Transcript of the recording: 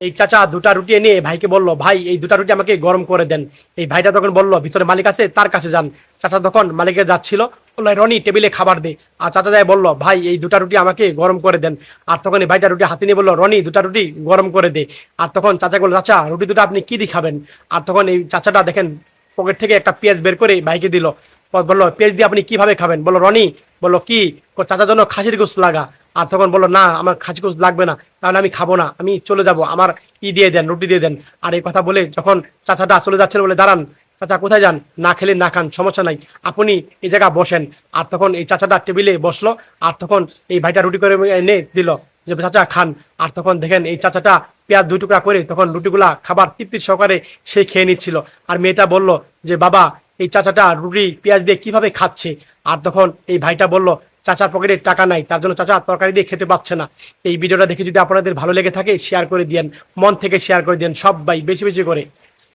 এই চাচা দুটা রুটি এনে ভাইকে বলল, ভাই এই দুটা রুটি আমাকে গরম করে দেন। এই ভাইটা তখন বলল, ভিতরে মালিক আছে, তার কাছে যান। চাচা তখন মালিকের যাচ্ছিল, বললো, রনি টেবিলে খাবার দে। আর চাচা যায় বলল, ভাই এই দুটা রুটি আমাকে গরম করে দেন। আর তখন এই ভাইটা রুটি হাতে নিয়ে বললো, রনি দুটা রুটি গরম করে দে। আর তখন চাচা বলল, চাচা রুটি দুটো আপনি কি দিয়ে খাবেন? আর তখন এই চাচাটা দেখেন পকেট থেকে একটা পেঁয়াজ বের করে ভাইকে দিল। বললো, পেঁয়াজ দিয়ে আপনি কিভাবে খাবেন? বললো, রনি, বললো কি? চাচার জন্য খাসির গোস লাগা। আর তখন বললো, না আমার খাসি গোস লাগবে না, তাহলে আমি খাবো না, আমি চলে যাব, আমার দিয়ে দেন, রুটি দিয়ে দেন। আর এই কথা বলে যখন চাচাটা চলে যাচ্ছেন, বলে, দাঁড়ান চাচা, কোথায় যান? না খেলে না খান, সমস্যা নাই, আপনি এই জায়গা বসেন। আর তখন এই চাচাটা টেবিলে বসলো। আর তখন এই ভাইটা রুটি করে এনে দিল, যে চাচা খান। আর তখন দেখেন এই চাচাটা পেঁয়াজ 2 টুকরা করে তখন রুটিগুলা খাবার তৃপ্তি সহকারে সে খেয়ে নিচ্ছিল। আর মেয়েটা বলল যে, বাবা এই চাচাটা রুটি পেঁয়াজ দিয়ে কিভাবে খাচ্ছে? আর তখন এই ভাইটা বলল, চাচার পকেটে টাকা নাই, তার জন্য চাচা তরকারি দিয়ে খেতে পাচ্ছে না। এই ভিডিওটা দেখে যদি আপনাদের ভালো লেগে থাকে, শেয়ার করে দিয়েন, মন থেকে শেয়ার করে দিয়েন সবাই বেশি বেশি করে।